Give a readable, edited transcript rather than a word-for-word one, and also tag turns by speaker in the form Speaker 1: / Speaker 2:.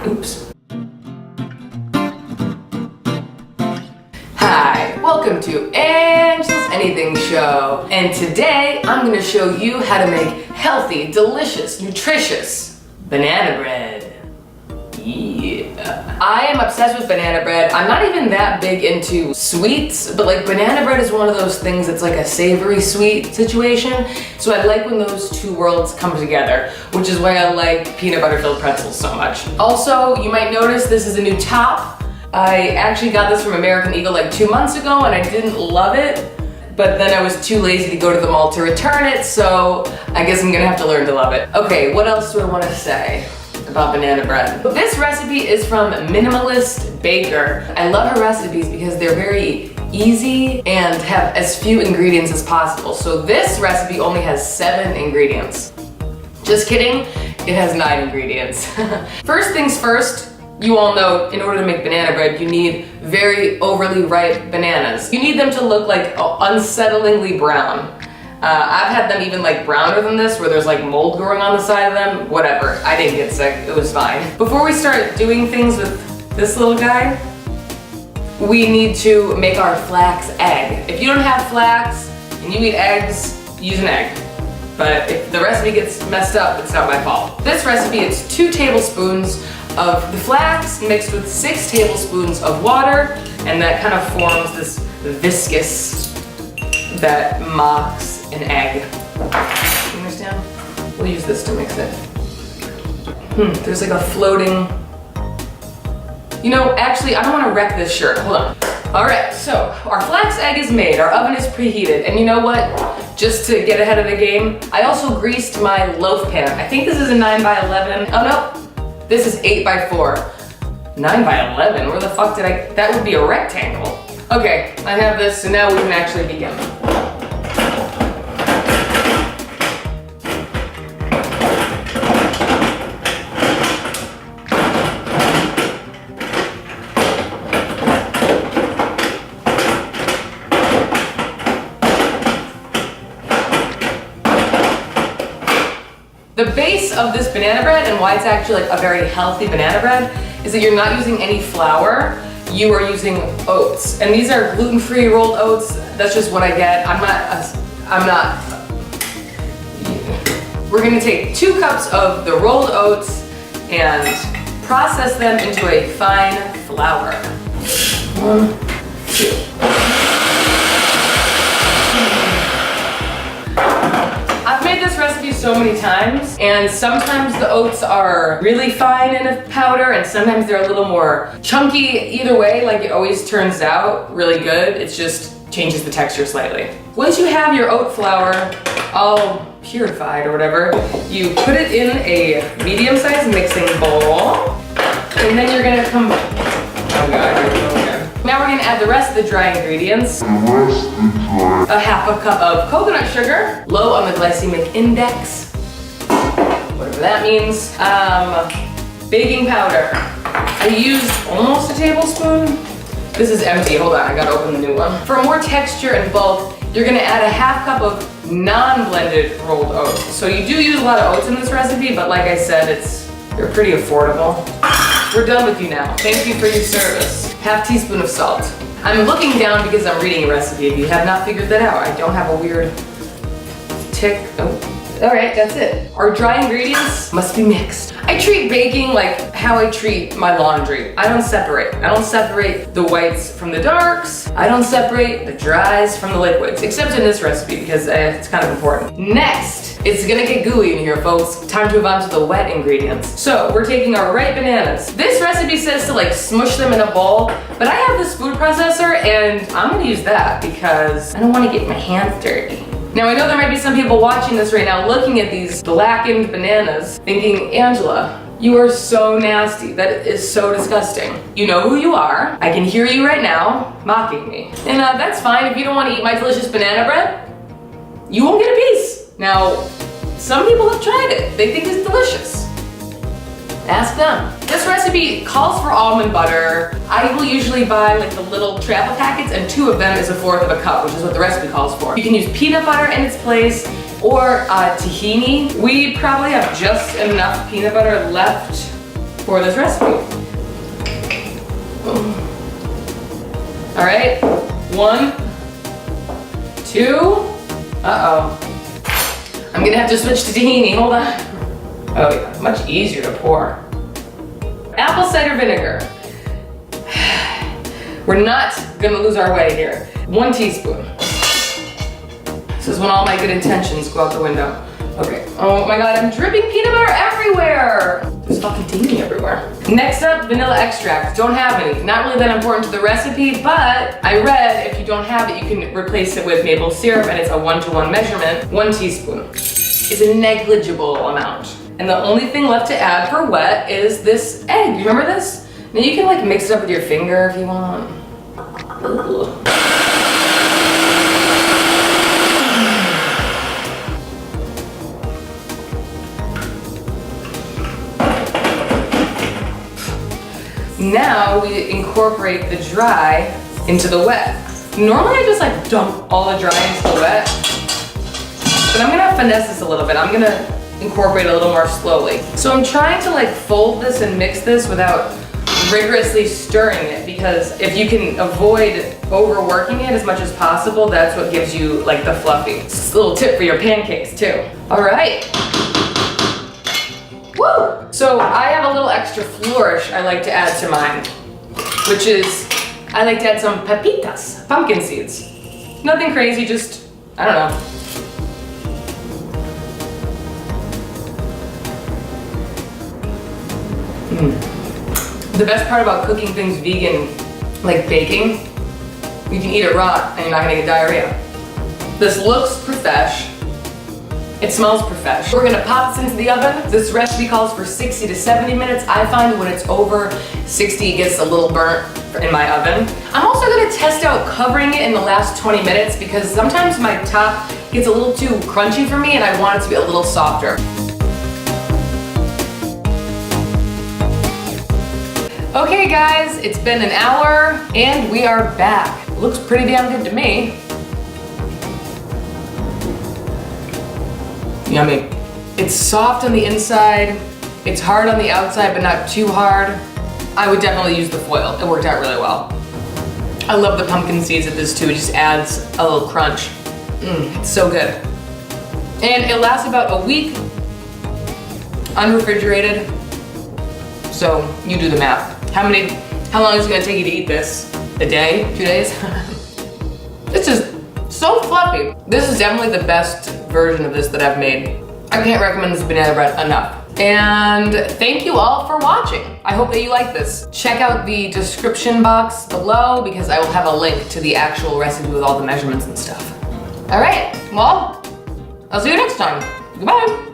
Speaker 1: Oops. Hi, welcome to Angela's Anything Show. And today I'm going to show you how to make healthy, delicious, nutritious banana bread. Yeah. I am obsessed with banana bread. I'm not even that big into sweets, but like banana bread is one of those things that's like a savory sweet situation. So I like when those two worlds come together, which is why I like peanut butter filled pretzels so much. Also, you might notice this is a new top. I actually got this from American Eagle like 2 months ago and I didn't love it, but then I was too lazy to go to the mall to return it, so I guess I'm gonna have to learn to love it. Okay, what else do I want to say about banana bread? This recipe is from Minimalist Baker. I love her recipes because they're very easy and have as few ingredients as possible. So this recipe only has 7 ingredients. Just kidding, it has 9 ingredients. First things first, you all know in order to make banana bread, you need very overly ripe bananas. You need them to look like unsettlingly brown. I've had them even like browner than this, where there's like mold growing on the side of them. Whatever, I didn't get sick, it was fine. Before we start doing things with this little guy, we need to make our flax egg. If you don't have flax and you eat eggs, use an egg. But if the recipe gets messed up, it's not my fault. This recipe is 2 tablespoons of the flax mixed with 6 tablespoons of water, and that kind of forms this viscous that mocks an egg. You understand? We'll use this to mix it. There's like a floating... You know, actually, I don't want to wreck this shirt. Hold on. All right, so our flax egg is made, our oven is preheated, and you know what? Just to get ahead of the game, I also greased my loaf pan. I think this is a 9x11. Oh no, this is 8x4. 9x11, where the fuck did I, that would be a rectangle. Okay, I have this, so now we can actually begin. The base of this banana bread and why it's actually like a very healthy banana bread is that you're not using any flour, you are using oats. And these are gluten-free rolled oats. That's just what I get. We're gonna take 2 cups of the rolled oats and process them into a fine flour. 1, 2. I've made this recipe so many times, and sometimes the oats are really fine in a powder, and sometimes they're a little more chunky. Either way, like, it always turns out really good. It just changes the texture slightly. Once you have your oat flour all purified or whatever, you put it in a medium-sized mixing bowl, and then you're gonna oh god, here we go again. Now we're gonna add the rest of the dry ingredients. A half a cup of coconut sugar, low on the glycemic index, whatever that means. Baking powder. I used almost a tablespoon. This is empty, hold on, I gotta open the new one. For more texture and bulk, you're gonna add a half cup of non-blended rolled oats. So you do use a lot of oats in this recipe, but like I said, they're pretty affordable. We're done with you now. Thank you for your service. Half teaspoon of salt. I'm looking down because I'm reading a recipe. If you have not figured that out, I don't have a weird tick. Oh, all right, that's it. Our dry ingredients must be mixed. I treat baking like how I treat my laundry. I don't separate. I don't separate the whites from the darks. I don't separate the dries from the liquids, except in this recipe because it's kind of important. Next, it's gonna get gooey in here, folks. Time to move on to the wet ingredients. So we're taking our ripe bananas. This recipe says to like smush them in a bowl, but I have this food processor and I'm gonna use that because I don't wanna get my hands dirty. Now I know there might be some people watching this right now looking at these blackened bananas thinking, Angela, you are so nasty. That is so disgusting. You know who you are. I can hear you right now mocking me. And that's fine. If you don't want to eat my delicious banana bread, you won't get a piece. Now, some people have tried it. They think it's delicious. Ask them. This recipe calls for almond butter. I will usually buy like the little travel packets, and 2 of them is 1/4 of a cup, which is what the recipe calls for. You can use peanut butter in its place or tahini. We probably have just enough peanut butter left for this recipe. All right, 1, 2, uh-oh. I'm gonna have to switch to tahini, hold on. Oh yeah, much easier to pour. Apple cider vinegar. We're not gonna lose our way here. 1 teaspoon. This is when all my good intentions go out the window. Okay, oh my God, I'm dripping peanut butter everywhere. There's fucking tahini everywhere. Next up, vanilla extract. Don't have any. Not really that important to the recipe, but I read if you don't have it, you can replace it with maple syrup, and it's a 1-to-1 measurement. 1 teaspoon is a negligible amount. And the only thing left to add for wet is this egg. You remember this? Now you can like mix it up with your finger if you want. Ugh. Now we incorporate the dry into the wet. Normally I just like dump all the dry into the wet, but I'm gonna finesse this a little bit. I'm gonna incorporate a little more slowly. So I'm trying to like fold this and mix this without rigorously stirring it, because if you can avoid overworking it as much as possible, that's what gives you like the fluffy. It's a little tip for your pancakes too. All right. Woo! So I have a little extra flourish I like to add to mine, which is, I like to add some pepitas, pumpkin seeds. Nothing crazy, just, I don't know. The best part about cooking things vegan, like baking, you can eat it raw and you're not gonna get diarrhea. This looks profesh. It smells profesh. We're gonna pop this into the oven. This recipe calls for 60 to 70 minutes. I find when it's over 60, it gets a little burnt in my oven. I'm also gonna test out covering it in the last 20 minutes because sometimes my top gets a little too crunchy for me and I want it to be a little softer. Okay guys, it's been an hour and we are back. Looks pretty damn good to me. Yummy. It's soft on the inside, it's hard on the outside but not too hard. I would definitely use the foil, it worked out really well. I love the pumpkin seeds of this too, it just adds a little crunch. It's so good. And it lasts about a week, unrefrigerated, so you do the math. How long is it gonna take you to eat this? A day? 2 days? This is so fluffy. This is definitely the best version of this that I've made. I can't recommend this banana bread enough. And thank you all for watching. I hope that you like this. Check out the description box below because I will have a link to the actual recipe with all the measurements and stuff. All right, well, I'll see you next time. Goodbye.